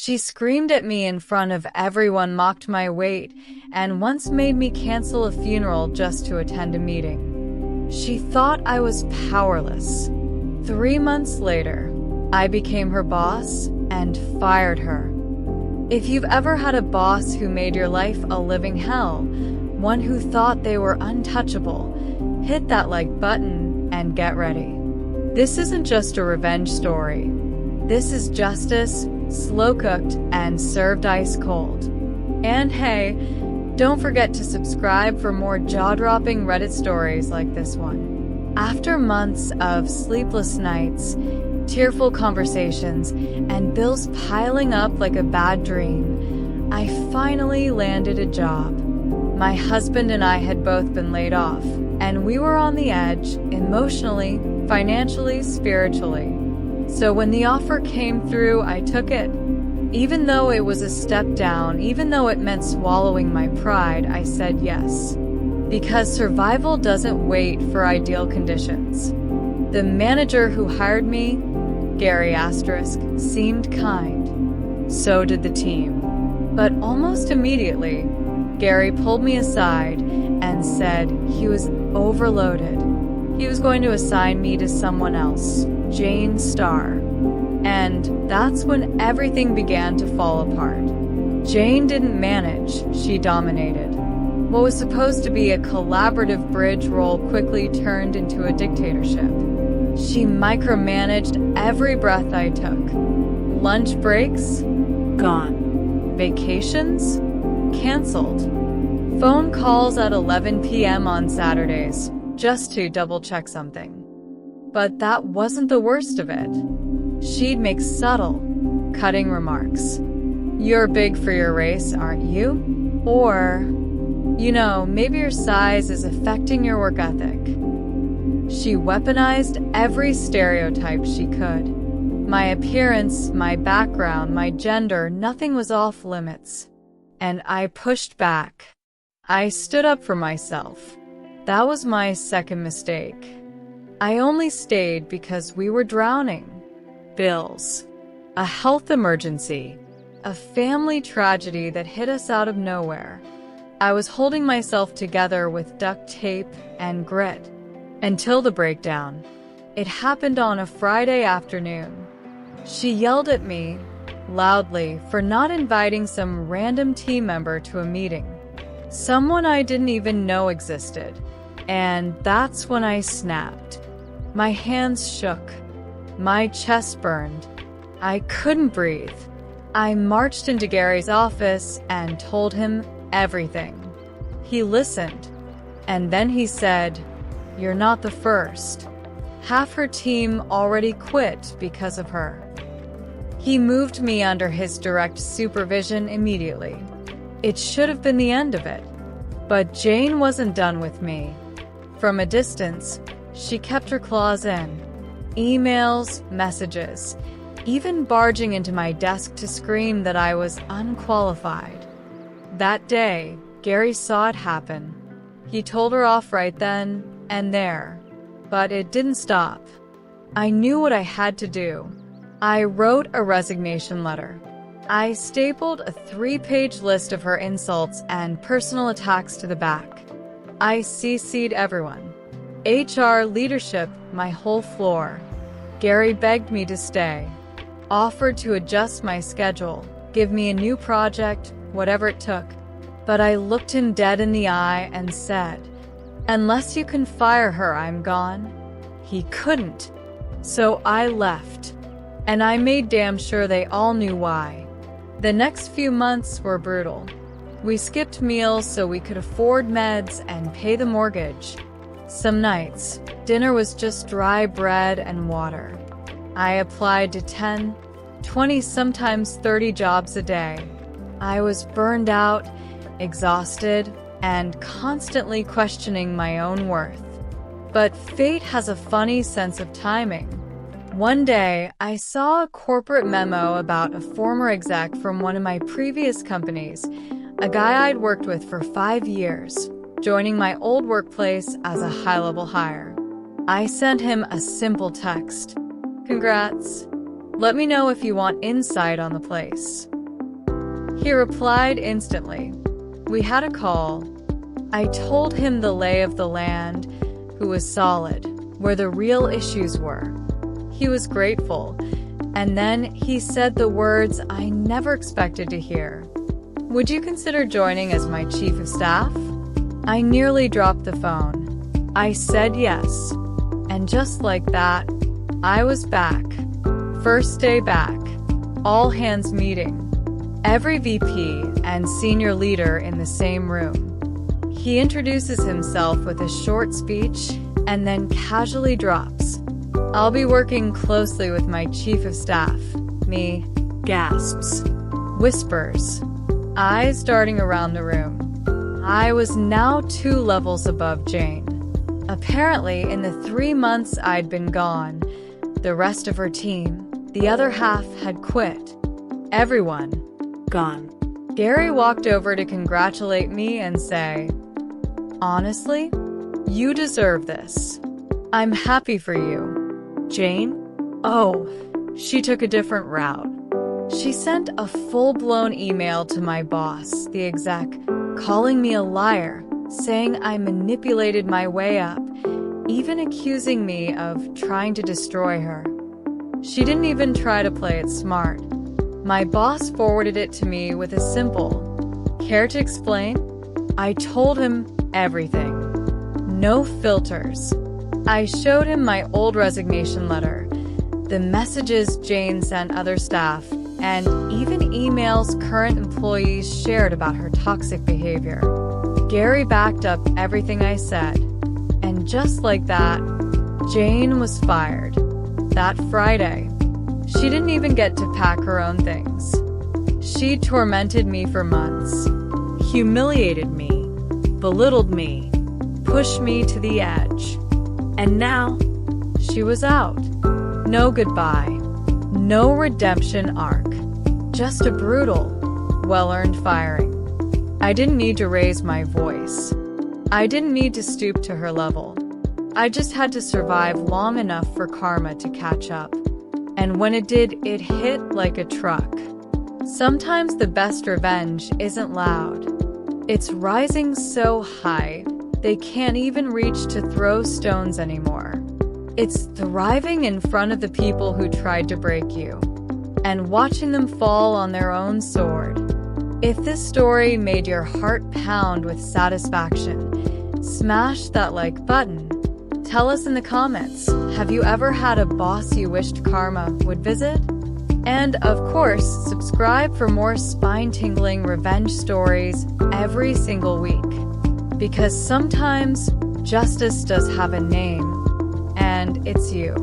She screamed at me in front of everyone, mocked my weight, and once made me cancel a funeral just to attend a meeting. She thought I was powerless. 3 months later, I became her boss and fired her. If you've ever had a boss who made your life a living hell, one who thought they were untouchable, hit that like button and get ready. This isn't just a revenge story. This is justice, slow-cooked and served ice cold. And hey, don't forget to subscribe for more jaw-dropping Reddit stories like this one. After months of sleepless nights, tearful conversations, and bills piling up like a bad dream, I finally landed a job. My husband and I had both been laid off, and we were on the edge, emotionally, financially, spiritually. So when the offer came through, I took it. Even though it was a step down, even though it meant swallowing my pride, I said yes. Because survival doesn't wait for ideal conditions. The manager who hired me, Gary asterisk, seemed kind. So did the team. But almost immediately, Gary pulled me aside and said he was overloaded. He was going to assign me to someone else, Jane Starr. And that's when everything began to fall apart. Jane didn't manage, she dominated. What was supposed to be a collaborative bridge role quickly turned into a dictatorship. She micromanaged every breath I took. Lunch breaks? Gone. Vacations? Canceled. Phone calls at 11 p.m. on Saturdays, just to double-check something. But that wasn't the worst of it. She'd make subtle, cutting remarks. You're big for your race, aren't you? Or, maybe your size is affecting your work ethic. She weaponized every stereotype she could. My appearance, my background, my gender, nothing was off limits. And I pushed back. I stood up for myself. That was my second mistake. I only stayed because we were drowning. Bills. A health emergency. A family tragedy that hit us out of nowhere. I was holding myself together with duct tape and grit. Until the breakdown. It happened on a Friday afternoon. She yelled at me, loudly, for not inviting some random team member to a meeting. Someone I didn't even know existed. And that's when I snapped. My hands shook. My chest burned. I couldn't breathe. I marched into Gary's office and told him everything. He listened. And then he said, "You're not the first. Half her team already quit because of her." He moved me under his direct supervision immediately. It should have been the end of it. But Jane wasn't done with me. From a distance, she kept her claws in. Emails, messages, even barging into my desk to scream that I was unqualified. That day, Gary saw it happen. He told her off right then and there. But it didn't stop. I knew what I had to do. I wrote a resignation letter. I stapled a 3-page list of her insults and personal attacks to the back. I CC'd everyone. HR, leadership, my whole floor. Gary begged me to stay. Offered to adjust my schedule, give me a new project, whatever it took. But I looked him dead in the eye and said, "Unless you can fire her, I'm gone." He couldn't. So I left. And I made damn sure they all knew why. The next few months were brutal. We skipped meals so we could afford meds and pay the mortgage. Some nights, dinner was just dry bread and water. I applied to 10, 20, sometimes 30 jobs a day. I was burned out, exhausted, and constantly questioning my own worth. But fate has a funny sense of timing. One day, I saw a corporate memo about a former exec from one of my previous companies, a guy I'd worked with for 5 years, joining my old workplace as a high-level hire. I sent him a simple text. "Congrats. Let me know if you want insight on the place." He replied instantly. We had a call. I told him the lay of the land, who was solid, where the real issues were. He was grateful, and then he said the words I never expected to hear. Would you consider joining as my chief of staff? I nearly dropped the phone. I said yes. And just like that, I was back. First day back. All hands meeting. Every VP and senior leader in the same room. He introduces himself with a short speech and then casually drops. I'll be working closely with my chief of staff. Me. Gasps. Whispers. Eyes darting around the room. I was now 2 levels above Jane. Apparently, in the 3 months I'd been gone, the rest of her team, the other half, had quit. Everyone. Gone. Gary walked over to congratulate me and say, honestly, you deserve this. I'm happy for you. Jane? Oh, she took a different route. She sent a full-blown email to my boss, the exec, calling me a liar, saying I manipulated my way up, even accusing me of trying to destroy her. She didn't even try to play it smart. My boss forwarded it to me with a simple, care to explain? I told him everything. No filters. I showed him my old resignation letter, the messages Jane sent other staff, and even emails current employees shared about her toxic behavior. Gary backed up everything I said, and just like that, Jane was fired. That Friday, she didn't even get to pack her own things. She tormented me for months, humiliated me, belittled me, pushed me to the edge. And now, she was out. No goodbye, no redemption arc, just a brutal, well-earned firing. I didn't need to raise my voice. I didn't need to stoop to her level. I just had to survive long enough for karma to catch up. And when it did, it hit like a truck. Sometimes the best revenge isn't loud. It's rising so high, they can't even reach to throw stones anymore. It's thriving in front of the people who tried to break you, and watching them fall on their own sword. If this story made your heart pound with satisfaction, smash that like button. Tell us in the comments, have you ever had a boss you wished karma would visit? And of course, subscribe for more spine-tingling revenge stories every single week. Because sometimes justice does have a name, and it's you.